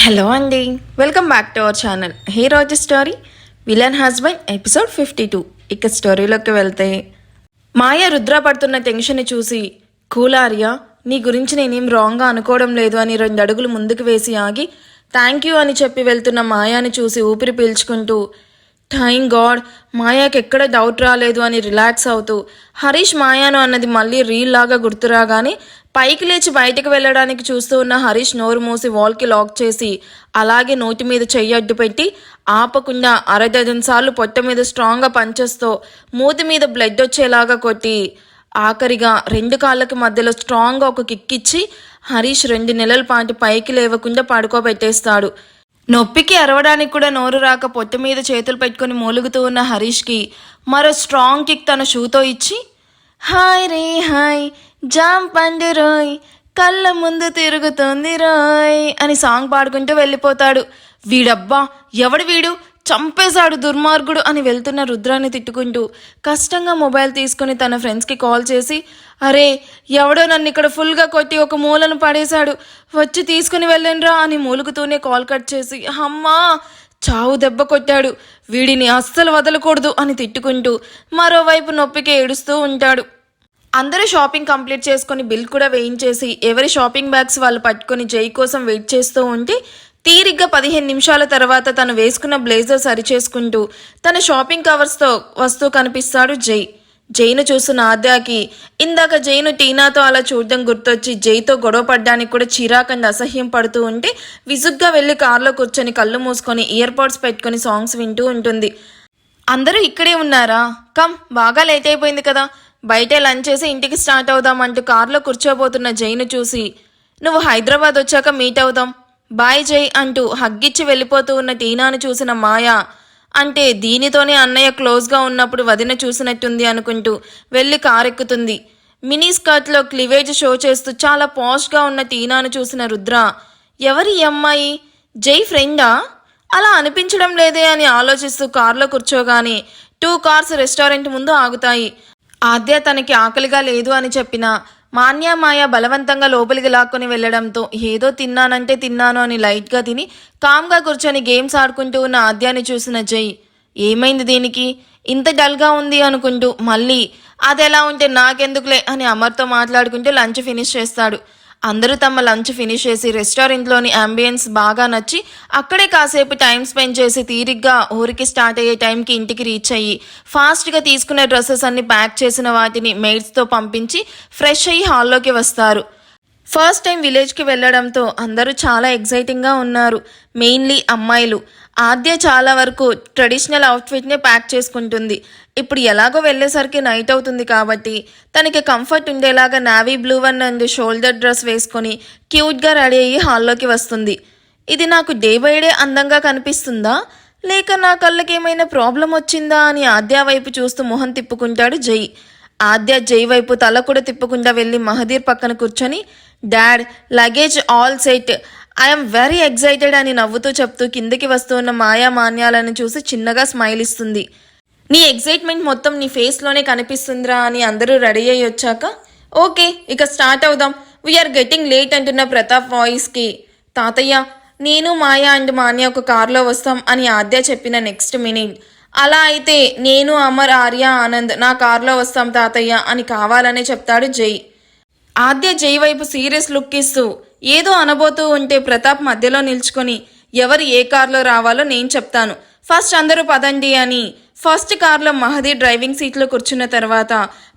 Hello అండి, welcome back to our channel. హే రోజు స్టోరీ విలన్ హస్బెండ్ ఎపిసోడ్ 52. ఇక స్టోరీలోకి వెళ్తే మాయ రుద్ర పడుతున్న టెన్షన్ని చూసి, కూల్ ఆర్య, నీ గురించి నేనేం రాంగ్గా అనుకోవడం లేదు అని 2 అడుగులు ముందుకు వేసి ఆగి థ్యాంక్ యూ అని చెప్పి వెళ్తున్న మాయాని చూసి ఊపిరి పీల్చుకుంటూ థ్యాంక్ గాడ్, మాయాకి ఎక్కడ డౌట్ రాలేదు అని రిలాక్స్ అవుతూ హరీష్ మాయాను అన్నది మళ్ళీ రీల్ లాగా గుర్తురాగానే పైకి లేచి బయటకు వెళ్ళడానికి చూస్తూ ఉన్న హరీష్ నోరు మూసి వాల్కి లాక్ చేసి అలాగే నోటి మీద చెయ్యి అడ్డు పెట్టి ఆపకుండా 6 సార్లు పొట్ట మీద స్ట్రాంగ్గా పంచేస్తూ మూతి మీద బ్లడ్ వచ్చేలాగా కొట్టి ఆఖరిగా 2 కాళ్ళకి మధ్యలో స్ట్రాంగ్గా ఒక కిక్ ఇచ్చి హరీష్ 2 నెలల పాటు పైకి లేవకుండా పడుకోబెట్టేస్తాడు. నొప్పికి అరవడానికి కూడా నోరు రాక పొట్ట మీద చేతులు పెట్టుకుని మూలుగుతూ ఉన్న హరీష్కి మరో స్ట్రాంగ్ కిక్ తన షూతో ఇచ్చి హాయ్ రే హాయ్ జామ్ పండు రోయ్ కళ్ళ ముందు తిరుగుతుంది రోయ్ అని సాంగ్ పాడుకుంటూ వెళ్ళిపోతాడు. వీడబ్బా ఎవడు వీడు, చంపేశాడు దుర్మార్గుడు అని వెళ్తున్న రుద్రాన్ని తిట్టుకుంటూ కష్టంగా మొబైల్ తీసుకుని తన ఫ్రెండ్స్కి కాల్ చేసి అరే ఎవడో నన్ను ఇక్కడ ఫుల్గా కొట్టి ఒక మూలను పడేశాడు, వచ్చి తీసుకుని వెళ్ళండ్రా అని మూలుగుతూనే కాల్ కట్ చేసి అమ్మా చావు దెబ్బ కొట్టాడు, వీడిని అస్సలు వదలకూడదు అని తిట్టుకుంటూ మరోవైపు నొప్పికి ఏడుస్తూ ఉంటాడు. అందరూ షాపింగ్ కంప్లీట్ చేసుకుని బిల్ కూడా వేయించేసి ఎవరి షాపింగ్ బ్యాగ్స్ వాళ్ళు పట్టుకొని జై కోసం వెయిట్ చేస్తూ ఉంటే తీరిగ్గా 15 నిమిషాల తర్వాత తను వేసుకున్న బ్లేజర్ సరిచేసుకుంటూ తన షాపింగ్ కవర్స్తో వస్తూ కనిపిస్తాడు జై. జైను చూస్తున్న ఆద్యాకి ఇందాక జైను టీనాతో అలా చూడడం గుర్తొచ్చి జైతో గొడవ పడ్డానికి కూడా చిరాకండి అసహ్యం పడుతూ ఉంటే విసుగ్గా వెళ్ళి కార్లో కూర్చొని కళ్ళు మూసుకొని ఇయర్ పాడ్స్ పెట్టుకొని సాంగ్స్ వింటూ ఉంటుంది. అందరూ ఇక్కడే ఉన్నారా, కమ్ బాగా లేట్ అయిపోయింది కదా, బయటే లంచ్ చేసి ఇంటికి స్టార్ట్ అవుదామంటూ కార్లో కూర్చోబోతున్న జైను చూసి నువ్వు హైదరాబాద్ వచ్చాక మీట్ అవుదాం, బాయ్ జై అంటూ హగ్గిచ్చి వెళ్ళిపోతూ ఉన్న టీనాను చూసిన మాయ అంటే దీనితోనే అన్నయ్య క్లోజ్గా ఉన్నప్పుడు వదిన చూసినట్టుంది అనుకుంటూ వెళ్ళి కారెక్కుతుంది. మినీ స్కర్ట్లో క్లివేజ్ షో చేస్తూ చాలా పాష్గా ఉన్న టీనాను చూసిన రుద్ర ఎవరి ఈ అమ్మాయి, జై ఫ్రెండా, అలా అనిపించడం లేదే అని ఆలోచిస్తూ కార్లో కూర్చోగానే 2 కార్స్ రెస్టారెంట్ ముందు ఆగుతాయి. ఆద్య తనకి ఆకలిగా లేదు అని చెప్పిన మాన్యా మాయ బలవంతంగా లోపలికి లాక్కొని వెళ్లడంతో ఏదో తిన్నానంటే తిన్నాను అని లైట్గా తిని కామ్గా కూర్చొని గేమ్స్ ఆడుకుంటూ ఉన్న ఆద్యాని చూసిన జై ఏమైంది దీనికి ఇంత డల్గా ఉంది అనుకుంటూ మళ్ళీ అది ఎలా ఉంటే నాకెందుకులే అని అమర్తో మాట్లాడుకుంటూ లంచ్ ఫినిష్ చేస్తాడు. అందరూ తమ లంచ్ ఫినిష్ చేసి రెస్టారెంట్లోని అంబియన్స్ బాగా నచ్చి అక్కడే కాసేపు టైం స్పెండ్ చేసి తీరిగ్గా ఊరికి స్టార్ట్ అయ్యే టైంకి ఇంటికి రీచ్ అయ్యి ఫాస్ట్గా తీసుకునే డ్రెస్సెస్ అన్ని ప్యాక్ చేసిన వాటిని మెయిడ్స్తో పంపించి ఫ్రెష్ అయ్యి హాల్లోకి వస్తారు. ఫస్ట్ టైం విలేజ్కి వెళ్ళడంతో అందరూ చాలా ఎగ్జైటింగ్గా ఉన్నారు, మెయిన్లీ అమ్మాయిలు. ఆద్య చాలా వరకు ట్రెడిషనల్ అవుట్ఫిట్నే ప్యాక్ చేసుకుంటుంది. ఇప్పుడు ఎలాగో వెళ్ళేసరికి నైట్ అవుతుంది కాబట్టి తనకి కంఫర్ట్ ఉండేలాగా navy blue and shoulder dress వేసుకొని క్యూట్గా రెడీ అయ్యి హాల్లోకి వస్తుంది. ఇది నాకు డే బై డే అందంగా కనిపిస్తుందా లేక నా కళ్ళకి ఏమైనా ప్రాబ్లం వచ్చిందా అని ఆద్య వైపు చూస్తూ మొహం తిప్పుకుంటాడు జై. ఆద్య జై వైపు తల కూడా తిప్పకుండా వెళ్ళి మహదీర్ పక్కన కూర్చొని dad luggage all set, I'm very excited అని నవ్వుతూ చెప్తూ కిందకి వస్తూ ఉన్న మాయా మాన్యాలను చూసి చిన్నగా స్మైల్ ఇస్తుంది. నీ ఎగ్జైట్మెంట్ మొత్తం నీ ఫేస్లోనే కనిపిస్తుందిరా అని అందరూ రెడీ అయ్యి వచ్చాక ఓకే ఇక స్టార్ట్ అవుదాం, వీఆర్ గెట్టింగ్ లేట్ అంటున్న ప్రతాప్ వాయిస్కి తాతయ్య నేను మాయా అండ్ మాన్య ఒక కార్లో వస్తాం అని ఆద్య చెప్పిన నెక్స్ట్ మినిట్ అలా అయితే నేను అమర్ ఆర్య ఆనంద్ నా కార్లో వస్తాం తాతయ్య అని కావాలనే చెప్తాడు జై. ఆద్య జై వైపు సీరియస్ లుక్ ఇస్తూ ఏదో అనబోతూ ఉంటే ప్రతాప్ మధ్యలో నిల్చుకొని ఎవరు ఏ కార్లో రావాలో నేను చెప్తాను, ఫస్ట్ అందరూ పదండి అని ఫస్ట్ కార్లో మహదీర్ డ్రైవింగ్ సీట్లో కూర్చున్న తర్వాత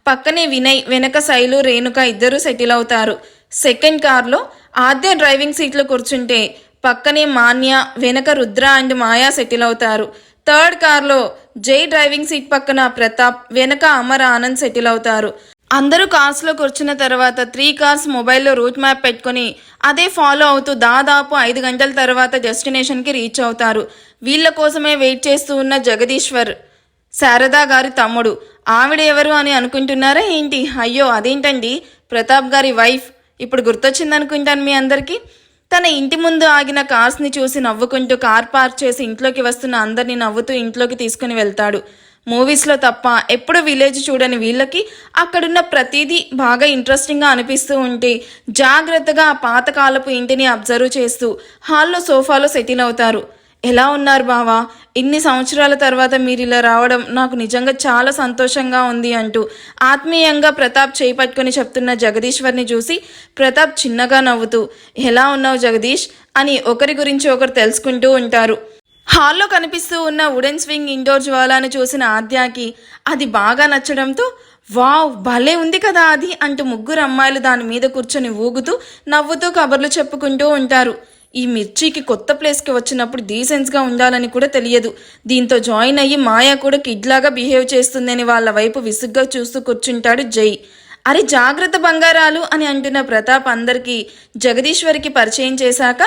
పక్కనే వినయ్ వెనక శైలు రేణుక ఇద్దరు సెటిల్ అవుతారు. సెకండ్ కార్లో ఆద్య డ్రైవింగ్ సీట్లో కూర్చుంటే పక్కనే మాన్య వెనక రుద్ర అండ్ మాయా సెటిల్ అవుతారు. థర్డ్ కార్లో జై డ్రైవింగ్ సీట్ పక్కన ప్రతాప్ వెనక అమర్ ఆనంద్ సెటిల్ అవుతారు. అందరూ కార్స్లో కూర్చున్న తర్వాత 3 కార్స్ మొబైల్లో రూట్ మ్యాప్ పెట్టుకొని అదే ఫాలో అవుతూ దాదాపు 5 గంటల తర్వాత డెస్టినేషన్కి రీచ్ అవుతారు. వీళ్ళ కోసమే వెయిట్ చేస్తూ ఉన్న జగదీశ్వర్ శారదా గారి తమ్ముడు. ఆవిడ ఎవరు అని అనుకుంటున్నారా ఏంటి, అయ్యో అదేంటండి ప్రతాప్ గారి వైఫ్, ఇప్పుడు గుర్తొచ్చింది అనుకుంటాను మీ అందరికీ. తన ఇంటి ముందు ఆగిన కార్స్ని చూసి నవ్వుకుంటూ కార్ పార్క్ చేసి ఇంట్లోకి వస్తున్న అందరినీ నవ్వుతూ ఇంట్లోకి తీసుకుని వెళ్తాడు. మూవీస్లో తప్ప ఎప్పుడు విలేజ్ చూడని వీళ్ళకి అక్కడున్న ప్రతిదీ బాగా ఇంట్రెస్టింగ్గా అనిపిస్తూ ఉంటే జాగ్రత్తగా ఆ పాతకాలపు ఇంటిని అబ్జర్వ్ చేస్తూ హాల్లో సోఫాలో సెటిల్ అవుతారు. ఎలా ఉన్నారు బావా, ఇన్ని సంవత్సరాల తర్వాత మీరు ఇలా రావడం నాకు నిజంగా చాలా సంతోషంగా ఉంది అంటూ ఆత్మీయంగా ప్రతాప్ చేయి పట్టుకొని చెప్తున్న జగదీశ్వర్ని చూసి ప్రతాప్ చిన్నగా నవ్వుతూ ఎలా ఉన్నావు జగదీష్ అని ఒకరి గురించి ఒకరు తెలుసుకుంటూ ఉంటారు. హాల్లో కనిపిస్తూ ఉన్న వుడెన్ స్వింగ్ ఇండోర్ జ్వాలాను చూసిన ఆద్యాకి అది బాగా నచ్చడంతో వావ్ భలే ఉంది కదా అది అంటూ ముగ్గురు అమ్మాయిలు దాని మీద కూర్చొని ఊగుతూ నవ్వుతూ కబుర్లు చెప్పుకుంటూ ఉంటారు. ఈ మిర్చికి కొత్త ప్లేస్కి వచ్చినప్పుడు డీసెన్స్గా ఉండాలని కూడా తెలియదు. దీంతో జాయిన్ అయ్యి మాయా కూడా కిడ్లాగా బిహేవ్ చేస్తుందని వాళ్ళ వైపు విసుగ్గా చూస్తూ కూర్చుంటాడు జై. అరే జాగ్రత్త బంగారాలు అని అంటున్న ప్రతాప్ అందరికీ జగదీశ్వరికి పరిచయం చేశాక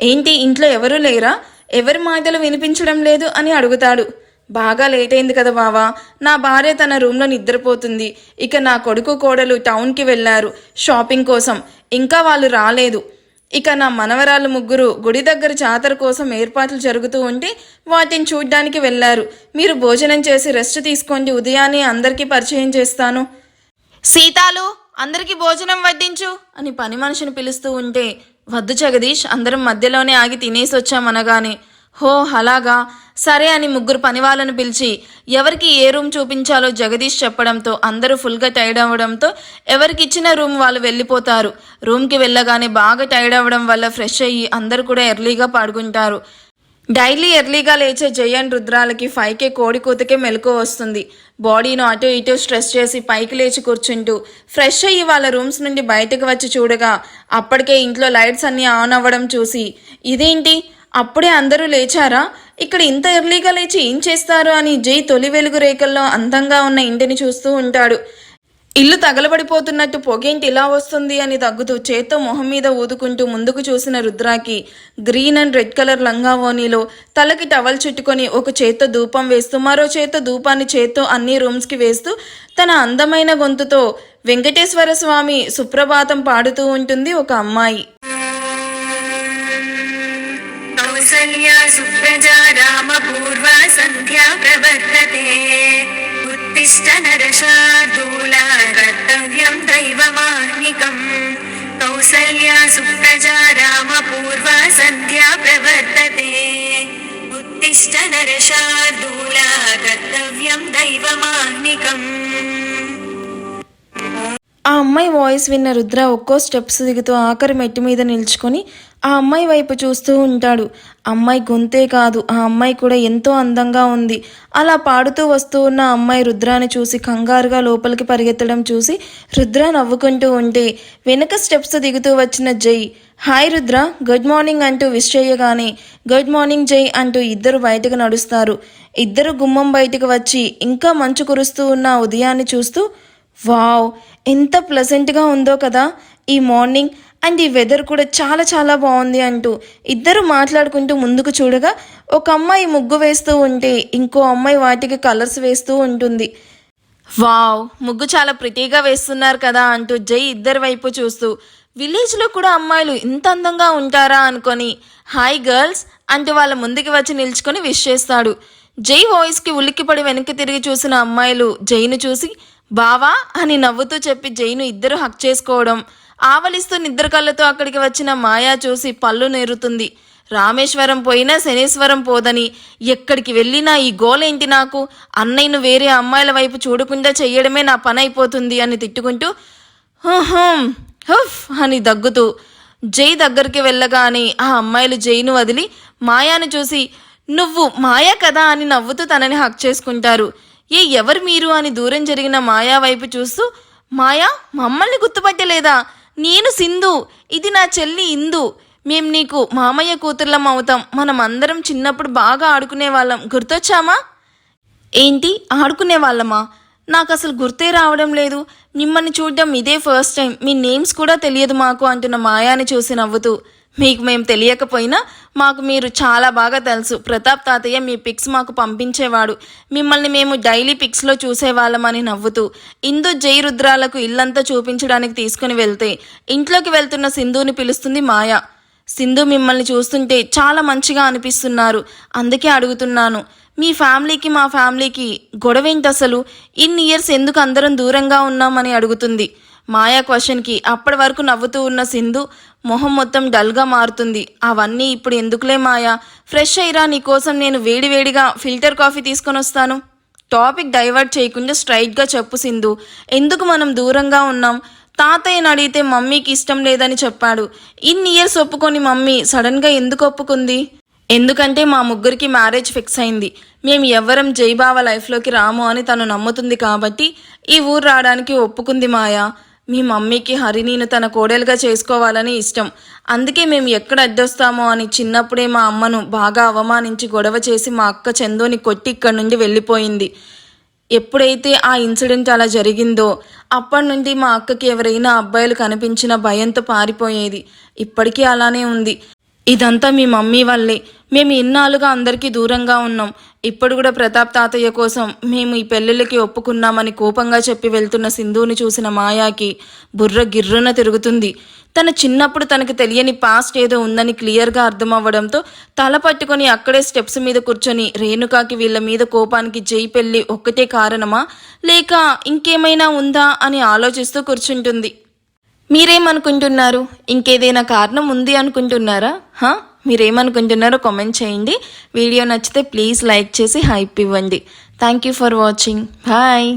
ఏంటి ఇంట్లో ఎవరూ లేరా, ఎవరి మాటలు వినిపించడం లేదు అని అడుగుతాడు. బాగా లేట్ అయింది కదా బావా, నా భార్య తన రూమ్లో నిద్రపోతుంది. ఇక నా కొడుకు కోడలు టౌన్కి వెళ్ళారు షాపింగ్ కోసం, ఇంకా వాళ్ళు రాలేదు. ఇక నా మనవరాళ్ళు ముగ్గురు గుడి దగ్గర జాతర కోసం ఏర్పాట్లు జరుగుతూ ఉంటే వాటిని చూడ్డానికి వెళ్ళారు. మీరు భోజనం చేసి రెస్ట్ తీసుకోండి, ఉదయాన్నే అందరికీ పరిచయం చేస్తాను. సీతాలు అందరికీ భోజనం వడ్డించు అని పని మనిషిని పిలుస్తూ ఉంటే వద్దు జగదీష్, అందరం మధ్యలోనే ఆగి తినేసి వచ్చామనగానే హో అలాగా సరే అని ముగ్గురు పని వాళ్ళను పిలిచి ఎవరికి ఏ రూమ్ చూపించాలో జగదీష్ చెప్పడంతో అందరూ ఫుల్గా టైర్డ్ అవ్వడంతో ఎవరికి ఇచ్చిన రూమ్ వాళ్ళు వెళ్ళిపోతారు. రూమ్కి వెళ్ళగానే బాగా టైర్డ్ అవ్వడం వల్ల ఫ్రెష్ అయ్యి అందరూ కూడా ఎర్లీగా పడుకుంటారు. డైలీ ఎర్లీగా లేచే జయన్ రుద్రాలకి 5కే కోడి కూతకే మెలకు వస్తుంది. బాడీను అటు ఇటు స్ట్రెస్ చేసి పైకి లేచి కూర్చుంటూ ఫ్రెష్ అయ్యి వాళ్ళ రూమ్స్ నుండి బయటకు వచ్చి చూడగా అప్పటికే ఇంట్లో లైట్స్ అన్నీ ఆన్ అవ్వడం చూసి ఇదేంటి అప్పుడే అందరూ లేచారా, ఇక్కడ ఇంత ఎర్లీగా లేచి ఏం చేస్తారు అని జై తొలి వెలుగు రేఖల్లో అందంగా ఉన్న ఇంటిని చూస్తూ ఉంటాడు. ఇల్లు తగలబడిపోతున్నట్టు పొగేంటి ఇలా వస్తుంది అని దగ్గుతూ చేత్తో మొహం మీద ఊదుకుంటూ ముందుకు చూసిన రుద్రాకి గ్రీన్ అండ్ రెడ్ కలర్ లంగా ఓనీలో తలకి టవల్ చుట్టుకొని ఒక చేత్తో ధూపం వేస్తూ మరో చేత్తో ధూపాన్ని చేత్తో అన్ని రూమ్స్కి వేస్తూ తన అందమైన గొంతుతో వెంకటేశ్వర స్వామి సుప్రభాతం పాడుతూ ఉంటుంది ఒక అమ్మాయి. సుప్రజా రామ పూర్వ సంధ్యా ప్రవర్తతే ఉత్తిష్ట నరశార్దూలా కర్తవ్యం దైవమాహ్నికం. కౌసల్యా సుప్రజా రామ పూర్వ సంధ్యా ప్రవర్తతే ఉత్తిష్ట నరశార్దూలా కర్తవ్యం దైవమాహ్నికం. ఆ అమ్మాయి వాయిస్ విన్న రుద్ర ఒక్కో స్టెప్స్ దిగుతూ ఆఖరి మెట్టు మీద నిల్చుకొని ఆ అమ్మాయి వైపు చూస్తూ ఉంటాడు. అమ్మాయి గొంతే కాదు, ఆ అమ్మాయి కూడా ఎంతో అందంగా ఉంది. అలా పాడుతూ వస్తూ ఉన్న అమ్మాయి రుద్రాని చూసి కంగారుగా లోపలికి పరిగెత్తడం చూసి రుద్ర నవ్వుకుంటూ ఉంటే వెనక స్టెప్స్ దిగుతూ వచ్చిన జై హాయ్ రుద్ర గుడ్ మార్నింగ్ అంటూ విష్ చేయగానే గుడ్ మార్నింగ్ జై అంటూ ఇద్దరు బయటకు నడుస్తారు. ఇద్దరు గుమ్మం బయటకు వచ్చి ఇంకా మంచు కురుస్తూ ఉన్న ఉదయాన్ని చూస్తూ వావ్ ఎంత ప్లెజెంట్గా ఉందో కదా ఈ మార్నింగ్, అండ్ ఈ వెదర్ కూడా చాలా చాలా బాగుంది అంటూ ఇద్దరు మాట్లాడుకుంటూ ముందుకు చూడగా ఒక అమ్మాయి ముగ్గు వేస్తూ ఉంటే ఇంకో అమ్మాయి వాటికి కలర్స్ వేస్తూ ఉంటుంది. వావ్ ముగ్గు చాలా ప్రిటీగా వేస్తున్నారు కదా అంటూ జై ఇద్దరి వైపు చూస్తూ విలేజ్లో కూడా అమ్మాయిలు ఇంత అందంగా ఉంటారా అనుకొని హాయ్ గర్ల్స్ అంటూ వాళ్ళ ముందుకు వచ్చి నిల్చుకొని విష్ చేస్తాడు. జై వాయిస్కి ఉలిక్కిపడి వెనక్కి తిరిగి చూసిన అమ్మాయిలు జైను చూసి బావా అని నవ్వుతూ చెప్పి జైను ఇద్దరు హక్ చేసుకోవడం, ఆవలిస్తూ నిద్ర కళ్ళతో అక్కడికి వచ్చిన మాయా చూసి పళ్ళు నేరుతుంది. రామేశ్వరం పోయినా శనేశ్వరం పోదని, ఎక్కడికి వెళ్ళినా ఈ గోలేంటి నాకు, అన్నయ్యను వేరే అమ్మాయిల వైపు చూడకుండా చెయ్యడమే నా పని అయిపోతుంది అని తిట్టుకుంటూ హుఫ్ అని దగ్గుతూ జై దగ్గరికి వెళ్ళగానే ఆ అమ్మాయిలు జైను వదిలి మాయాను చూసి నువ్వు మాయా కదా అని నవ్వుతూ తనని హక్ చేసుకుంటారు. ఎవరు మీరు అని దూరం జరిగిన మాయా వైపు చూస్తూ మాయా మమ్మల్ని గుర్తుపట్టలేదా, నేను సింధు, ఇది నా చెల్లి ఇందు, మేం నీకు మామయ్య కూతుర్లం అవుతాం, మనం అందరం చిన్నప్పుడు బాగా ఆడుకునే వాళ్ళం, గుర్తొచ్చామా. ఏంటి ఆడుకునే వాళ్ళమా, నాకు అసలు గుర్తే రావడం లేదు, మిమ్మల్ని చూడడం ఇదే ఫస్ట్ టైం, మీ నేమ్స్ కూడా తెలియదు మాకు అంటున్న మాయాని చూసి నవ్వుతూ మీకు మేము తెలియకపోయినా మాకు మీరు చాలా బాగా తెలుసు, ప్రతాప్ తాతయ్య మీ పిక్స్ మాకు పంపించేవాడు, మిమ్మల్ని మేము డైలీ పిక్స్లో చూసేవాళ్ళమని నవ్వుతూ ఇందు జై రుద్రాలకు ఇల్లంతా చూపించడానికి తీసుకుని వెళ్తే ఇంట్లోకి వెళ్తున్న సింధుని పిలుస్తుంది మాయ. సింధు మిమ్మల్ని చూస్తుంటే చాలా మంచిగా అనిపిస్తున్నారు, అందుకే అడుగుతున్నాను. మీ ఫ్యామిలీకి మా ఫ్యామిలీకి గొడవేంటి అసలు? ఇన్ని ఇయర్స్ ఎందుకు అందరం దూరంగా ఉన్నామని అడుగుతుంది. మాయా క్వశ్చన్కి అప్పటి వరకు నవ్వుతూ ఉన్న సింధు మొహం మొత్తం డల్గా మారుతుంది. అవన్నీ ఇప్పుడు ఎందుకులే మాయా, ఫ్రెష్ అయ్యిరా, నీకోసం నేను వేడివేడిగా ఫిల్టర్ కాఫీ తీసుకొని వస్తాను. టాపిక్ డైవర్ట్ చేయకుండా స్ట్రైట్గా చెప్పు సింధు, ఎందుకు మనం దూరంగా ఉన్నాం? తాతయ్యని అడిగితే మమ్మీకి ఇష్టం లేదని చెప్పాడు. ఇన్ని ఇయర్స్ ఒప్పుకొని మమ్మీ సడన్గా ఎందుకు ఒప్పుకుంది? ఎందుకంటే మా ముగ్గురికి మ్యారేజ్ ఫిక్స్ అయింది. మేము ఎవ్వరం జైబావ లైఫ్లోకి రాము అని తను నమ్ముతుంది కాబట్టి ఈ ఊరు రావడానికి ఒప్పుకుంది మాయా. మీ మమ్మీకి హరినీను తన కోడలుగా చేసుకోవాలని ఇష్టం. అందుకే మేము ఎక్కడ అడ్డొస్తామో అని చిన్నప్పుడే మా అమ్మను బాగా అవమానించి గొడవ చేసి మా అక్క చందోని కొట్టి ఇక్కడి నుండి వెళ్ళిపోయింది. ఎప్పుడైతే ఆ ఇన్సిడెంట్ అలా జరిగిందో అప్పటి నుండి మా అక్కకి ఎవరైనా అబ్బాయిలు కనిపించిన భయంతో పారిపోయేది. ఇప్పటికీ అలానే ఉంది. ఇదంతా మీ మమ్మీ వల్లే. మేము ఇన్నాళ్ళుగా అందరికీ దూరంగా ఉన్నాం. ఇప్పుడు కూడా ప్రతాప్ తాతయ్య కోసం మేము ఈ పెళ్ళిళ్ళకి ఒప్పుకున్నామని కోపంగా చెప్పి వెళ్తున్న సింధుని చూసిన మాయాకి బుర్ర గిర్రున తిరుగుతుంది. తన చిన్నప్పుడు తనకు తెలియని పాస్ట్ ఏదో ఉందని క్లియర్గా అర్థమవ్వడంతో తల పట్టుకొని అక్కడే స్టెప్స్ మీద కూర్చొని రేణుకాకి వీళ్ళ మీద కోపానికి జై పెళ్ళి ఒక్కటే కారణమా లేక ఇంకేమైనా ఉందా అని ఆలోచిస్తూ కూర్చుంటుంది. మీరేమనుకుంటున్నారు? ఇంకేదైనా కారణం ఉంది అనుకుంటున్నారా? మీరేమనుకుంటున్నారో కామెంట్ చేయండి. వీడియో నచ్చితే ప్లీజ్ లైక్ చేసి హైప్ ఇవ్వండి. Thank you for watching. Bye.